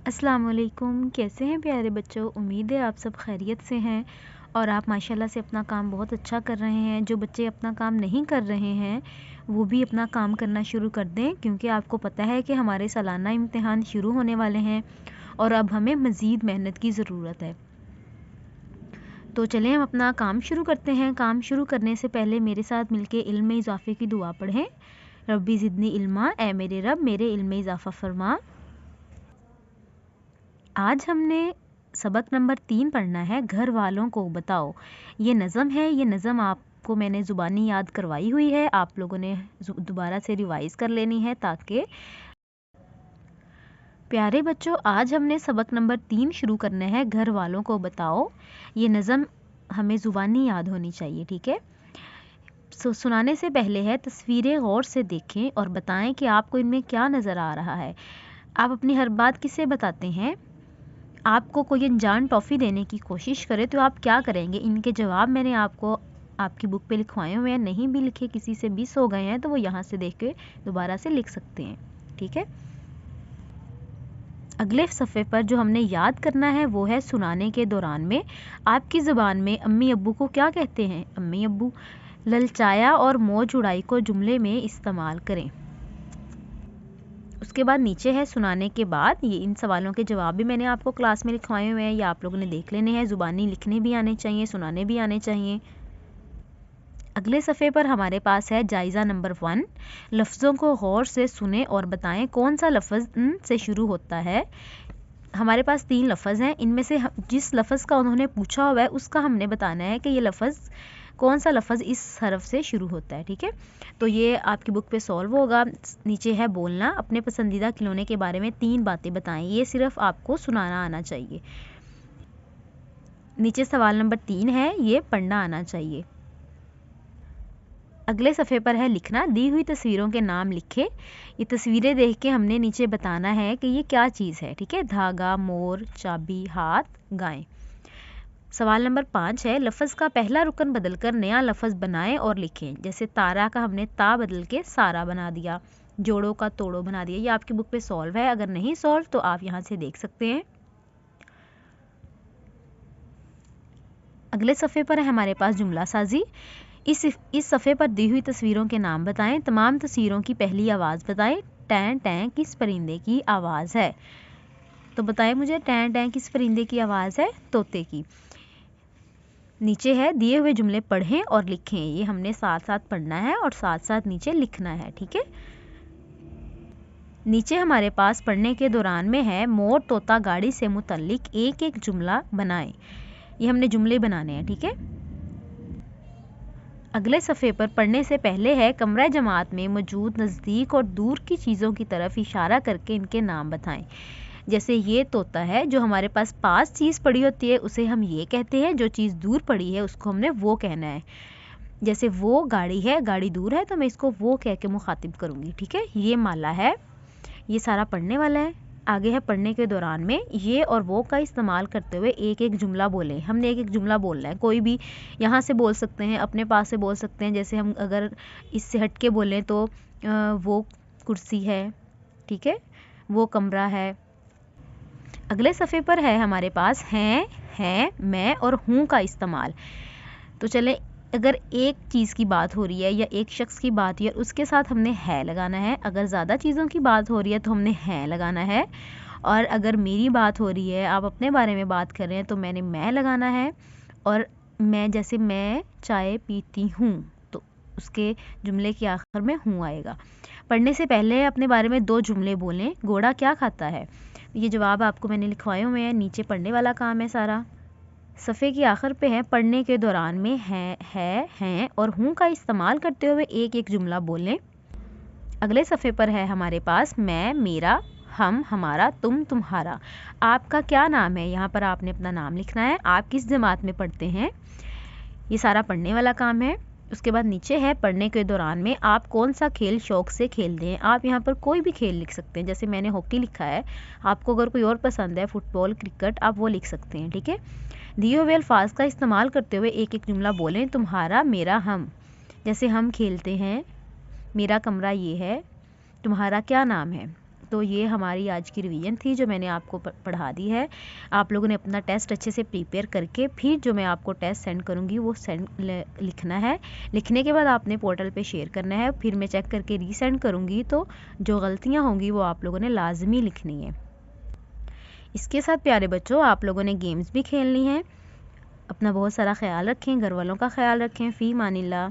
अस्सलाम वालेकुम। कैसे हैं प्यारे बच्चों? उम्मीद है आप सब खैरियत से हैं और आप माशाल्लाह से अपना काम बहुत अच्छा कर रहे हैं। जो बच्चे अपना काम नहीं कर रहे हैं वो भी अपना काम करना शुरू कर दें, क्योंकि आपको पता है कि हमारे सालाना इम्तिहान शुरू होने वाले हैं और अब हमें मज़ीद मेहनत की ज़रूरत है। तो चलें हम अपना काम शुरू करते हैं। काम शुरू करने से पहले मेरे साथ मिलके इल्म में इजाफ़े की दुआ पढ़ें। रब्बी ज़िदनी इल्मा, ए मेरे रब मेरे इल्म में इजाफ़ा फरमा। आज हमने सबक नंबर 3 पढ़ना है, घर वालों को बताओ। ये नज़म है, ये नज़म आपको मैंने ज़ुबानी याद करवाई हुई है, आप लोगों ने दोबारा से रिवाइज़ कर लेनी है ताकि प्यारे बच्चों आज हमने सबक नंबर 3 शुरू करना है, घर वालों को बताओ। ये नज़म हमें ज़ुबानी याद होनी चाहिए, ठीक है। सुनाने से पहले है तस्वीरें गौर से देखें और बताएं कि आपको इनमें क्या नज़र आ रहा है। आप अपनी हर बात किसे बताते हैं? आपको कोई अनजान टॉफ़ी देने की कोशिश करे तो आप क्या करेंगे? इनके जवाब मैंने आपको आपकी बुक पे लिखवाए हुए हैं। नहीं भी लिखे, किसी से मिस हो गए हैं तो वो यहाँ से देख के दोबारा से लिख सकते हैं, ठीक है। अगले सफ़े पर जो हमने याद करना है वो है सुनाने के दौरान में आपकी ज़ुबान में अम्मी अब्बू को क्या कहते हैं? अम्मी अब्बू। ललचाया और मौज उड़ाई को जुमले में इस्तेमाल करें। उसके बाद नीचे है सुनाने के बाद, ये इन सवालों के जवाब भी मैंने आपको क्लास में लिखवाए हुए हैं, या आप लोगों ने देख लेने हैं। ज़ुबानी लिखने भी आने चाहिए, सुनाने भी आने चाहिए। अगले सफ़े पर हमारे पास है जायज़ा नंबर 1। लफ्ज़ों को गौर से सुने और बताएं कौन सा लफ्ज़ से शुरू होता है। हमारे पास 3 लफ्ज़ हैं, इनमें से जिस लफ्ज़ का उन्होंने पूछा हुआ है उसका हमने बताना है कि ये लफ्ज़ कौन सा लफ्ज़ इस हरफ से शुरू होता है, ठीक है। तो ये आपकी बुक पे सॉल्व होगा। नीचे है बोलना, अपने पसंदीदा खिलौने के बारे में 3 बातें बताएं। ये सिर्फ आपको सुनाना आना चाहिए। नीचे सवाल नंबर 3 है, ये पढ़ना आना चाहिए। अगले सफ़े पर है लिखना, दी हुई तस्वीरों के नाम लिखे। ये तस्वीरें देख के हमने नीचे बताना है कि ये क्या चीज़ है, ठीक है। धागा, मोर, चाबी, हाथ, गाय। सवाल नंबर 5 है, लफ्ज़ का पहला रुकन बदलकर नया लफ्ज़ बनाएं और लिखें। जैसे तारा का हमने ता बदल के सारा बना दिया, जोड़ों का तोड़ो बना दिया। ये आपकी बुक पे सॉल्व है, अगर नहीं सॉल्व तो आप यहाँ से देख सकते हैं। अगले सफ़े पर है हमारे पास जुमला साजी। इस सफ़े पर दी हुई तस्वीरों के नाम बताएं। तमाम तस्वीरों की पहली आवाज़ बताएं। टैं टैं किस परिंदे की आवाज़ है? तो बताएं मुझे, टैं टैं किस परिंदे की आवाज़ है? तोते की। नीचे है दिए हुए जुमले पढ़ें और लिखें। ये हमने साथ साथ पढ़ना है और साथ साथ नीचे लिखना है, ठीक है। नीचे हमारे पास पढ़ने के दौरान में है मोर तोता गाड़ी से मुतल्लिक एक एक जुमला बनाएं। ये हमने जुमले बनाने हैं, ठीक है। अगले सफ़े पर पढ़ने से पहले है कमरा जमात में मौजूद नज़दीक और दूर की चीज़ों की तरफ इशारा करके इनके नाम बताएं। जैसे ये तोता है, जो हमारे पास चीज़ पड़ी होती है उसे हम ये कहते हैं, जो चीज़ दूर पड़ी है उसको हमने वो कहना है। जैसे वो गाड़ी है, गाड़ी दूर है तो मैं इसको वो कह के मुखातिब करूँगी, ठीक है। ये माला है, ये सारा पढ़ने वाला है। आगे है पढ़ने के दौरान में ये और वो का इस्तेमाल करते हुए एक एक जुमला बोलें। हमने एक एक जुमला बोलना है, कोई भी यहाँ से बोल सकते हैं, अपने पास से बोल सकते हैं। जैसे हम अगर इससे हट के बोलें तो वो कुर्सी है, ठीक है, वो कमरा है। अगले सफ़े पर है हमारे पास हैं, मैं और हूँ का इस्तेमाल। तो चले, अगर एक चीज़ की बात हो रही है या एक शख्स की बात हो रही है उसके साथ हमने है लगाना है। अगर ज़्यादा चीज़ों की बात हो रही है तो हमने है लगाना है। और अगर मेरी बात हो रही है, आप अपने बारे में बात कर रहे हैं, तो मैंने मैं लगाना है। और मैं, जैसे मैं चाय पीती हूँ, तो उसके जुमले के आखिर में हूँ आएगा। पढ़ने से पहले अपने बारे में 2 जुमले बोलें। घोड़ा क्या खाता है? ये जवाब आपको मैंने लिखवाए हुए हैं, नीचे पढ़ने वाला काम है सारा। सफ़े के आखिर पे है पढ़ने के दौरान में हैं और हूँ का इस्तेमाल करते हुए एक एक जुमला बोलें। अगले सफ़े पर है हमारे पास मैं, मेरा, हम, हमारा, तुम, तुम्हारा। आपका क्या नाम है? यहाँ पर आपने अपना नाम लिखना है। आप किस जमात में पढ़ते हैं? ये सारा पढ़ने वाला काम है। उसके बाद नीचे है पढ़ने के दौरान में आप कौन सा खेल शौक़ से खेलते हैं। आप यहाँ पर कोई भी खेल लिख सकते हैं, जैसे मैंने हॉकी लिखा है, आपको अगर कोई और पसंद है, फुटबॉल, क्रिकेट, आप वो लिख सकते हैं, ठीक है। दिए हुए अल्फाज का इस्तेमाल करते हुए एक एक जुमला बोलें। तुम्हारा, मेरा, हम। जैसे हम खेलते हैं, मेरा कमरा ये है, तुम्हारा क्या नाम है? तो ये हमारी आज की रिवीजन थी जो मैंने आपको पढ़ा दी है। आप लोगों ने अपना टेस्ट अच्छे से प्रिपेयर करके फिर जो मैं आपको टेस्ट सेंड करूँगी वो लिखना है। लिखने के बाद आपने पोर्टल पे शेयर करना है, फिर मैं चेक करके रीसेंड करूँगी, तो जो गलतियाँ होंगी वो आप लोगों ने लाजमी लिखनी है। इसके साथ प्यारे बच्चों, आप लोगों ने गेम्स भी खेलनी है। अपना बहुत सारा ख्याल रखें, घर वालों का ख्याल रखें। फ़ी मानिल्लाह।